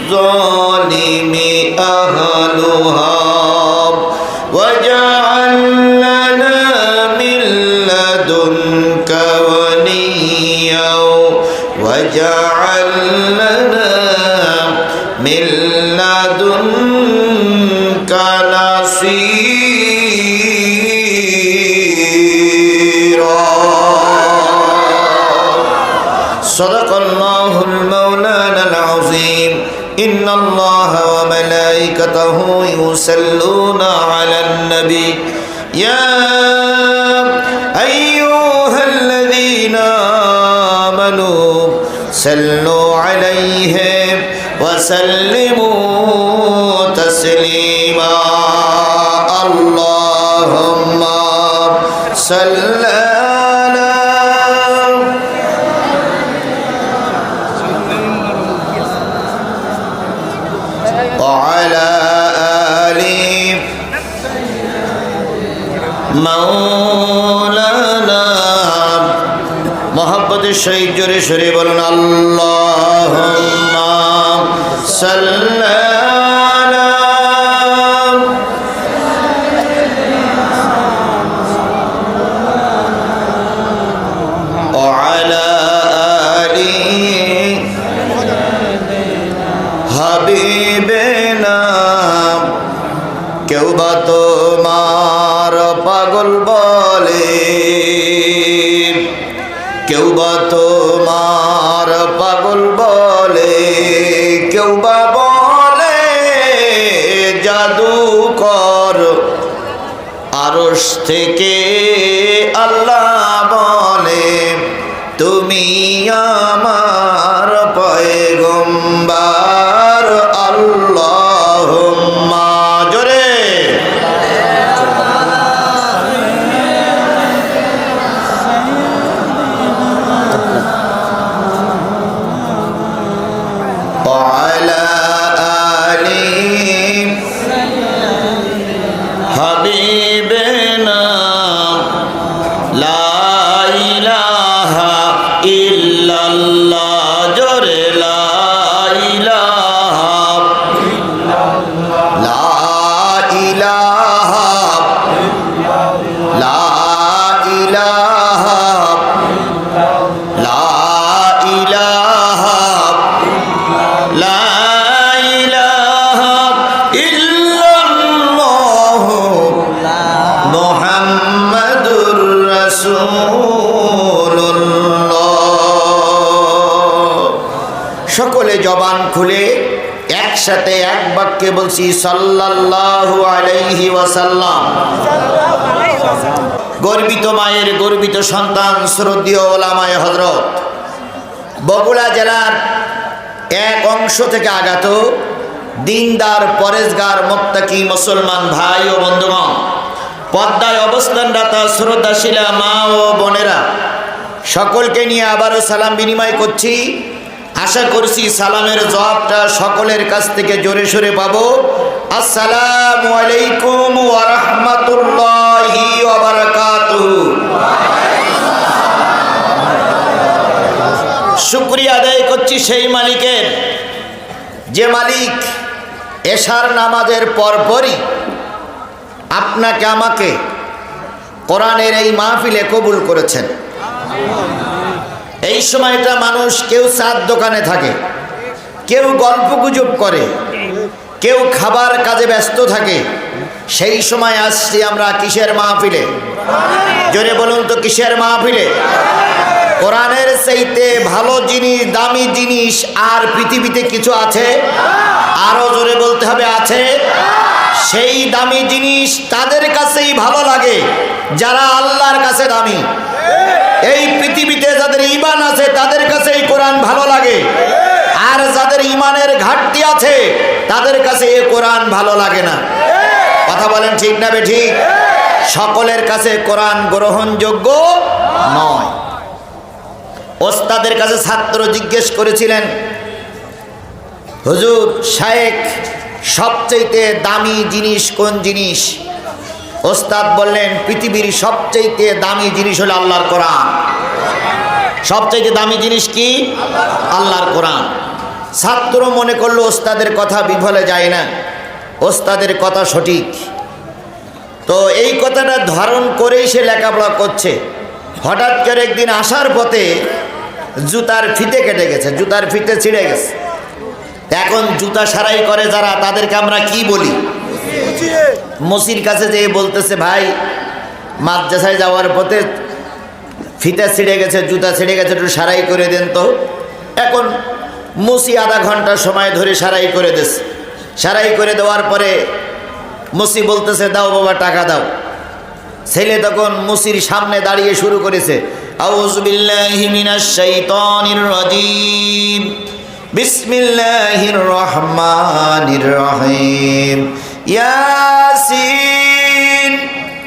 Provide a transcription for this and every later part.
للظالم أهلها واجعل لنا من لدنك وليا واجعل لنا من لدنك نصيرا صدق الله المولانا العظيم إن الله وملائكته يصلون على النبي يا أيها الذين آمنوا صلوا عليه وسلموا تسليما اللهم صل وعلى آل مولانا محبت الشهيد جري شري بلن اللهم صل على وعلى آل হাবিবেনা কেউ বা তোমার পাগল বলে কেউ বা তোমার পাগল বলে কেউ বা বলে জাদুকর আরশ থেকে আল্লাহ বলে তুমি আমার পয়গম্বর আল্লাহুম্মা জোরে وعلى آل حبيبنا لا إله إلا الله جوره لا إله لا إله لا إله لا إله لا إله إلا الله محمد رسول সকলে জবান খুলে একসাথে এক বাক্যে বলছি সাল্লাল্লাহু আলাইহি ওয়াসাল্লাম। গর্বিত মায়ের গর্বিত সন্তান শ্রদ্ধেয় ওলামায়ে হযরত বগুড়া জেলার এক অংশ থেকে আগত দিনদার পরেজগার মুত্তাকি মুসলমান ভাই ও বন্ধুগণ, পর্দায় অবস্থানরত শ্রদ্ধাশীলা মা ও বোনেরা, সকলকে নিয়ে আবারও সালাম বিনিময় করছি। আশা করছি সালামের জবাবটা সকলের কাছ থেকে জোরে সোরে পাবো। আসসালামু আলাইকুম ওয়া রাহমাতুল্লাহি ওয়া বারাকাতুহু। শুকরিয়া আদায় করছি সেই মালিকের, যে মালিক এশার নামাজের পরপরই আপনাকে আমাকে কোরআনের এই মাহফিলে কবুল করেছেন। এই সময়টা মানুষ কেউ চার দোকানে থাকে, কেউ গল্পগুজব করে, কেউ খাবার কাজে ব্যস্ত থাকে। সেই সময় আসছি আমরা কিসের মাহফিলে? জোরে বলুন তো, কিসের মাহফিলে? কোরআনের চাইতে ভালো জিনিস, দামি জিনিস আর পৃথিবীতে কিছু আছে? আরো জোরে বলতে হবে, আছে। সেই দামি জিনিস তাদের কাছেই ভালো লাগে যারা আল্লাহর কাছে দামি। এই পৃথিবীতে যাদের ঈমান আছে তাদের কাছেই কোরআন ভালো লাগে, আর যাদের ঈমানের ঘাটতি আছে তাদের কাছে এই কোরআন ভালো লাগে না। কথা বলেন ঠিক না বেঠিক? সকলের কাছে কোরআন গ্রহণযোগ্য নয়। ওস্তাদের কাছে ছাত্র জিজ্ঞেস করেছিলেন, হুজুর শায়েখ সবচেয়ে দামি জিনিস কোন জিনিস? ওস্তাদ বললেন, পৃথিবীর সবচেয়ে দামি জিনিস হলো আল্লাহর কোরআন। সবচেয়ে দামি জিনিস কি? আল্লাহর কোরআন। ছাত্র মনে করলো ওস্তাদের কথা বিফলে যায় না, ওস্তাদের কথা সঠিক। তো এই কথাটা ধারণ করেই সে লেখাপড়া করছে। হঠাৎ করে একদিন আসার পথে জুতার ফিতে কেটে গেছে, জুতার ফিতে ছিঁড়ে গেছে। এখন জুতা সারাই করে যারা, তাদেরকে আমরা কি বলি? মুসির কাছে যেয়ে বলতেছে, ভাই মাদ্রাসায় যাওয়ার পথে ফিতা ছিঁড়ে গেছে, জুতা ছিঁড়ে গেছে, একটু সারাই করে দেন তো। এখন মুসি আধা ঘন্টা সময় ধরে সারাই করে দিচ্ছে। সারাই করে দেওয়ার পরে মুসি বলতেছে, দাও বাবা টাকা দাও। ছেলে তখন মুসির সামনে দাঁড়িয়ে শুরু করেছে, আউযু বিল্লাহি মিনাশ শাইতানির রাজীম, বিসমিল্লাহির রহমানির রহিম, ইয়াসিন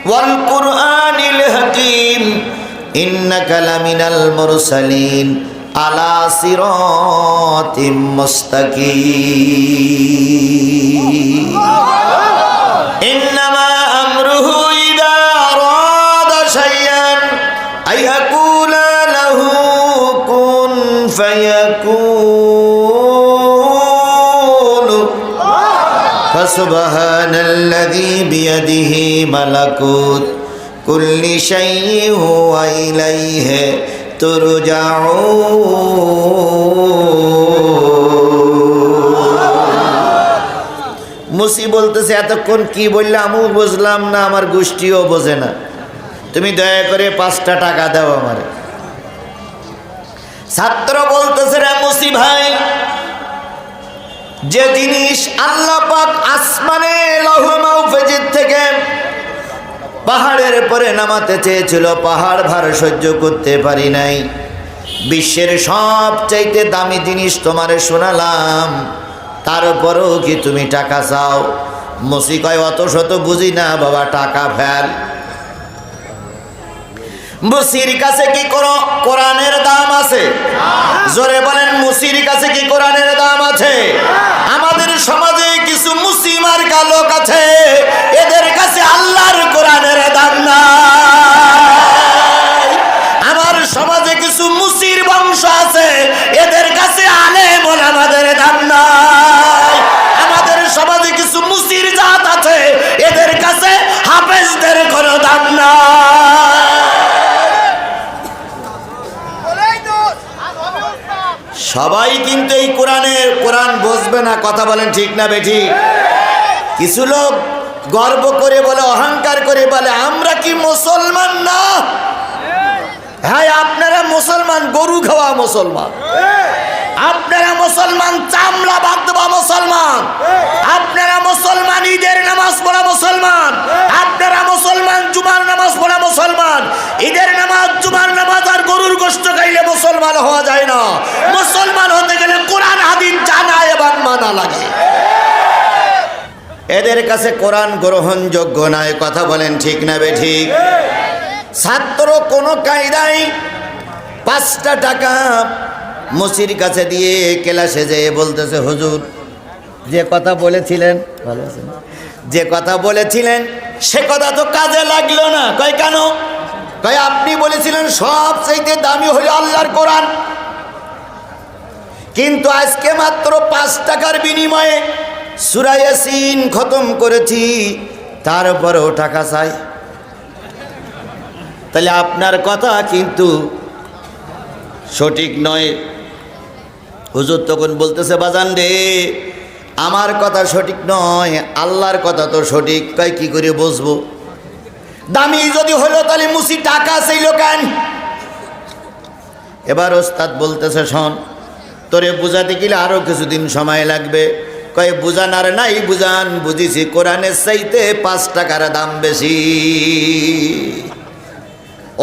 ওয়াল কুরআনিল হাকীম, ইন্নাকা লামিনাল মুরসালিন আলা সিরাতিম মুস্তাকিম। ইন্নামা আমরুহু ইযা আরাদা শাইআন আইয়াকুলা লাহু কুন ফায়াকুন। ফাসুবহানাল্লাযী বিয়াদিহি মালাকুত কুল্লি শাইইন ওয়া ইলাইহি তুরজাউন। মুসি বলতেছে, এতক্ষণ কি বললে আমিও বুঝলাম না, আমার গোষ্ঠীও বোঝে না, তুমি দয়া করে 5টা টাকা দাও আমার। ছাত্র বলতেছে, রে মুসি ভাই, যে জিনিস আল্লাহ পাক আসমানে লৌহ মাহফুজ থেকে পাহাড়ের পরে নামাতে চেয়েছিল, পাহাড় ভার সহ্য করতে পারি নাই, বিশ্বের সবচাইতে দামি জিনিস তোমারে শোনালাম, তারপরেও কি তুমি টাকা চাও? মুসি কয়, অত শত বুঝি না বাবা, টাকা ফেল। মুসির কাছে কি কোরআনের দাম আছে? জোরে বলেন, মুসির কাছে কি কোরআনের দাম আছে? আমাদের সমাজে কিছু মুসি মার্কা লোক আছে, এদের কাছে আল্লাহর কোরআনের দাম নাই। আমার সমাজে কিছু মুসির বংশ আছে, এদের কাছে আলেম ওলামাদের দাম নাই। আমাদের সমাজে কিছু মুসির জাত আছে, এদের কাছে হাফেজদের কোনো দাম নাই। সবাই কিন্তু এই কোরআন বুঝবে না, কথা বলেন ঠিক না বেঠিক? কিছু লোক গর্ব করে বলে, অহংকার করে বলে, আমরা কি মুসলমান না? হ্যাঁ, আপনারা মুসলমান, গরু খাওয়া মুসলমান, আপনারা মুসলমান, চামড়া বাদ দেওয়া মুসলমান, আপনারা মুসলমান, ঈদের নামাজ পড়া মুসলমান, আপনারা মুসলমান, জুমার নামাজ পড়া মুসলমান। ঈদের নামাজ, জুমার নামাজ আর গরুর গোশত খাইলে মুসলমান হওয়া যায় না। মুসলমান হতে গেলে কোরআন হাদিস জানা এবং মানা লাগে। এদের কাছে কোরআন গ্রহণযোগ্য নয়, কথা বলেন ঠিক না বেঠিক? ছাত্র কোনো কায়দায় 5টা টাকা মুসির কাছে দিয়ে ক্লাসে যেয়ে বলতেছে, হুজুর যে কথা বলেছিলেন, ভালো আছেন, যে কথা বলেছিলেন সে কথা তো কাজে লাগলো না। কয় কেন? কয় আপনি বলেছিলেন সবচেয়ে দামি হলো আল্লাহর কোরআন, কিন্তু আজকে মাত্র 5 টাকার বিনিময়ে সূরা ইয়াসিন খতম করেছি, তারপরেও টাকা চাই। তাহলে আপনার কথা কিন্তু সঠিক নয়। হুজুর তখন বলতেছে, বাজান রে, আমার কথা সঠিক নয়, আল্লাহর কথা তো সঠিক। কয় কি করে বুঝবো? দামি যদি হলো তাহলে মুসি টাকা চাইল কেন? এবার ওস্তাদ বলতেছে, শোন, তোরে বুঝাতে গেলে আরো কিছুদিন সময় লাগবে। কয় বুঝান আর নাই বুঝান, বুঝিছি কোরআনের চাইতে 5 টাকার দাম বেশি।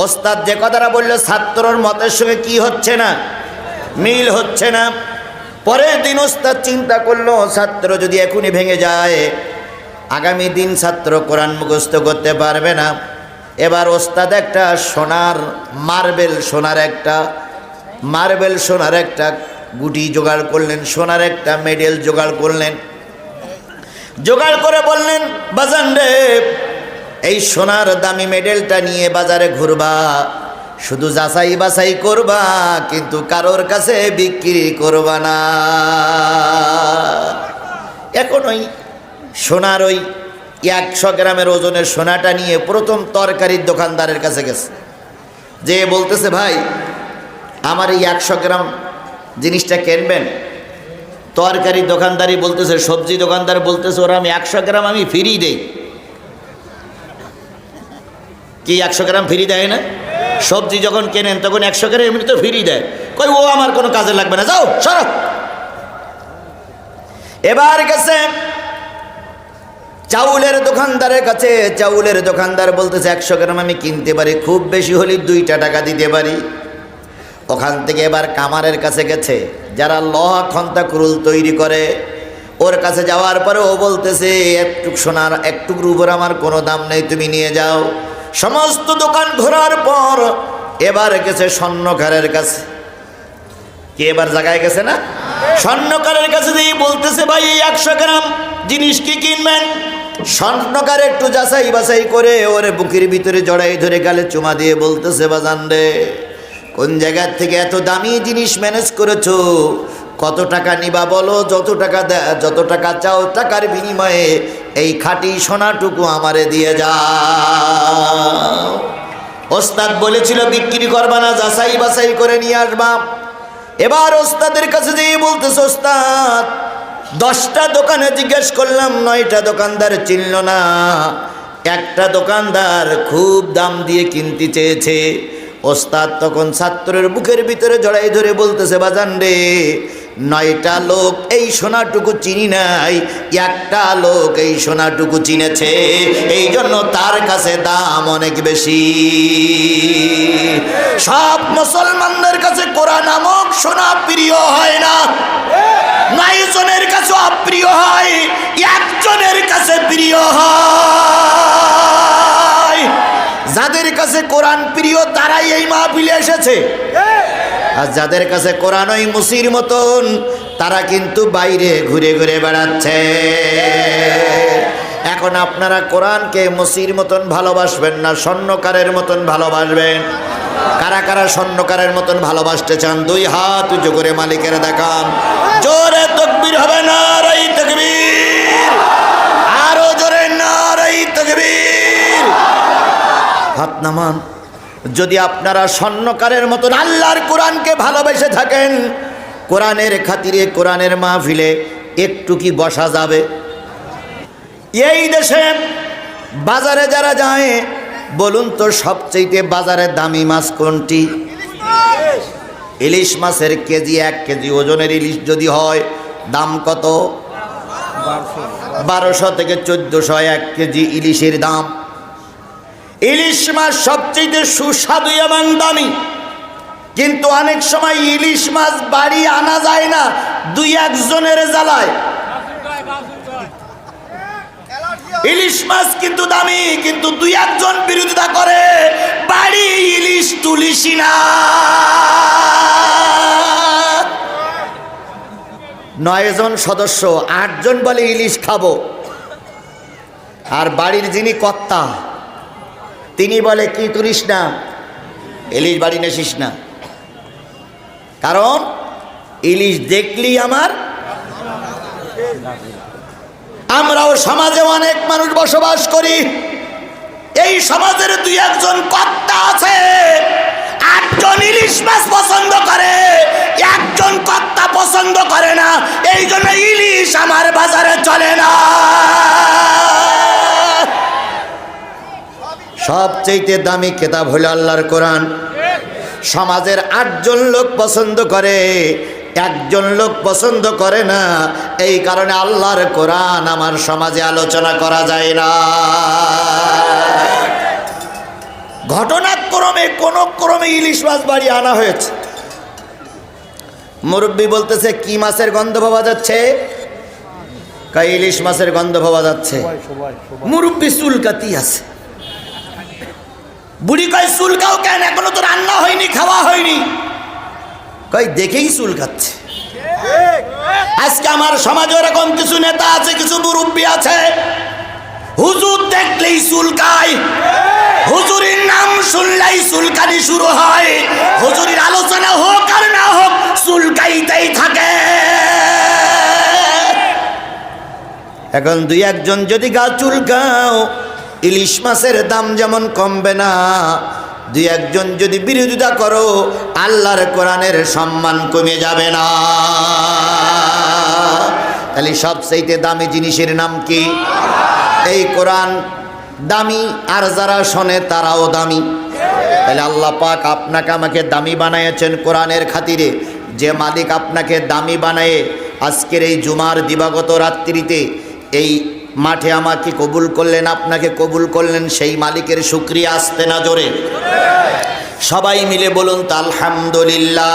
ওস্তাদ যে কথাটা বললো ছাত্রর মতের সঙ্গে কি হচ্ছে না, মিল হচ্ছে না। পরের দিন ওস্তাদ চিন্তা করলো, ছাত্র যদি এখনই ভেঙে যায়, আগামী দিন ছাত্র কোরআন মুখস্থ করতে পারবে না। এবার ওস্তাদ একটা সোনার একটা গুটি জোগাড় করলেন, সোনার একটা মেডেল জোগাড় করলেন। জোগাড় করে বললেন, বাজান রে, এই সোনার দামি মেডেলটা নিয়ে বাজারে ঘুরবা, শুধু যাচাই বাছাই করবা, কিন্তু কারোর কাছে বিক্রি করবা না। এখন ওই সোনার ওই 100 গ্রামের ওজনের সোনাটা নিয়ে প্রথম তরকারির দোকানদারের কাছে গেছে, যে বলতেছে ভাই আমার এই 100 গ্রাম জিনিসটা কিনবেন? তরকারি দোকানদারি বলতেছে, সবজি দোকানদার বলতেছে ওরা আমি 100 গ্রাম আমি ফ্রি দেই। কি 100 গ্রাম ফ্রি দেয় না? সবজি যখন কেনেন তখন 100 গ্রাম এমনি তো ফ্রি দেয়। কই ও আমার কোনো কাজে লাগবে না, যাও সরো। এবার গেছে চাউলের দোকানদারের কাছে, চাউলের দোকানদার বলতেছে 100 গ্রাম আমি কিনতে পারি, খুব বেশি হলে 2 টাকা দিতে পারি। ওখান থেকে এবার কামারের কাছে গেছে, যারা লোহা খন্তা কুরুল তৈরি করে, ওর কাছে যাওয়ার পরে ও বলতেছে একটু সোনার একটুকুর উপর আমার কোনো দাম নেই, তুমি নিয়ে যাও। সমস্ত দোকান ঘোরার পর এবার গেছে স্বর্ণকারের কাছে। কি এবার জায়গায় গেছে না? স্বর্ণকারের কাছে দিয়ে বলতেছে ভাই 100 গ্রাম জিনিস কি কিনবেন? স্বর্ণকার একটু যাচাই বাছাই করে ওরে বুকের ভিতরে জড়াই ধরে গালে চুমা দিয়ে বলতেছে বাজান রে, কোন জায়গার থেকে এত দামি জিনিস ম্যানেজ করেছো? কত টাকা নিবা বলো, যত টাকা চাও টাকার বিনিময়ে এই খাঁটি সোনাটুকু আমারে দিয়ে যাও। ওস্তাদ বলেছিল বিক্রি করবা না, যাচাই বাছাই করে নিয়ে আসবা। এবার ওস্তাদের কাছে যেয়ে বলতেছে ওস্তাদ 10টা দোকানে জিজ্ঞেস করলাম, 9টা দোকানদার চিনল না, একটা দোকানদার খুব দাম দিয়ে কিনতে চেয়েছে। ওস্তাদ তখন ছাত্রের বুকের ভিতরে জড়াই ধরে বলতেছে বাজান রে, 9টা লোক এই সোনাটুকু চিনি নাই, একটা লোক এই সোনাটুকু চিনেছে, এই জন্য তার কাছে দাম অনেক বেশি। সব মুসলমানদের কাছে কোরআন নামক সোনা প্রিয় হয় না, 9 জনের কাছে অপ্রিয় হয়, একজনের কাছে প্রিয় হয়। যাদের কাছে কোরআন প্রিয় তারাই এই মাহফিলে এসেছে, আর যাদের কাছে কোরআন ওই মুসির মতন তারা কিন্তু বাইরে ঘুরে ঘুরে বেড়াচ্ছে। এখন আপনারা কোরআনকে মুসির মতন ভালোবাসবেন না স্বর্ণকারের মতন ভালোবাসবেন? কারা কারা স্বর্ণকারের মতন ভালোবাসতে চান? 2 হাত উঁচু করে মালিকের দেখান। জোরে তাকবীর হবে, নারে তাকবীর, আরো জোরে নারে তাকবীর। হাত নামান। যদি আপনারা স্বর্ণকারের মতন আল্লাহর কোরআনকে ভালোবেসে থাকেন, কোরআনের খাতিরে কোরআনের মাহফিলে একটু কি বসা যাবে? এই দেশে বাজারে যারা যায় বলুন তো সবচেয়ে বাজারে দামি মাছ কোনটি? ইলিশ মাছের কেজি, 1 কেজি ওজনের ইলিশ যদি হয় দাম কত? 1200 থেকে 1400 1 কেজি ইলিশের দাম। ইলিশ মাছ সবচেয়ে সুস্বাদু এবং দামি, কিন্তু অনেক সময় ইলিশ মাছ বাড়ি আনা যায় না 2-1 জনের জ্বালায়। ইলিশ মাছ কিন্তু দামি, কিন্তু 2-1 জন বিরোধিতা করে, বাড়ি ইলিশ তুলিসি না। 9 জন সদস্য, 8 জন বলে ইলিশ খাবো, আর বাড়ির যিনি কর্তা তিনি বলে কি তুলিস না, ইলিশ বাড়ি নেসিস না। কারণ ইলিশ দেখলি আমার। আমরাও সমাজে অনেক মানুষ বসবাস করি, এই সমাজের 2-1 জন কর্তা আছে, 8 জন ইলিশ মাছ পছন্দ করে, 1 জন কর্তা পছন্দ করে না, এই জন্য ইলিশ আমার বাজারে চলে না। সবচেয়ে দামি কিতাব হলো আল্লাহর কোরআন। সমাজের 8 জন লোক পছন্দ করে, 1 জন লোক পছন্দ করে না, এই কারণে আল্লাহর কোরআন আমার সমাজে আলোচনা করা যায় না। ঘটনাক্রমে কোন ক্রমে ইলিশ মাছ বাড়ি আনা হয়েছে। মুরব্বী বলতেছে কি মাছের গন্ধ পাওয়া যাচ্ছে? কই ইলিশ মাছের গন্ধ পাওয়া যাচ্ছে। মুরব্বী চুলকাতি আছে। বুড়ি কয় চুলকাও কেন, এখনো তো রান্না হয়নি, খাওয়া হয়নি। কই দেখেই চুলকাচ্ছে। আজকে আমার সমাজে এরকম কিছু নেতা আছে, কিছু মুরব্বী আছে, হুজুর দেখলেই চুলকায়, হুজুরের নাম শুনলেই চুলকানি শুরু হয়, হুজুরের আলোচনা হোক আর না হোক চুলকাইতেই থাকে। এখন দুই একজন যদি গা চুলকাও, ইলিশ মাছের দাম যেমন কমবে না, দুই একজন যদি বিরোধিতা করো, আল্লাহর কোরআনের সম্মান কমে যাবে না। তাহলে সবচেয়ে দামি জিনিসের নাম কি? এই কোরআন দামি, আর যারা শোনে তারাও দামি। তাহলে আল্লাহ পাক আপনাকে আমাকে দামি বানাইয়েছেন কোরআনের খাতিরে। যে মালিক আপনাকে দামি বানায়ে আজকের এই জুমার দিবাগত রাত্রিতে এই মাঠে আমাকে কবুল করলেন, আপনাকে কবুল করলেন, সেই মালিকের শুকরিয়া আসতে না জোরে সবাই মিলে বলুন তো আলহামদুলিল্লাহ।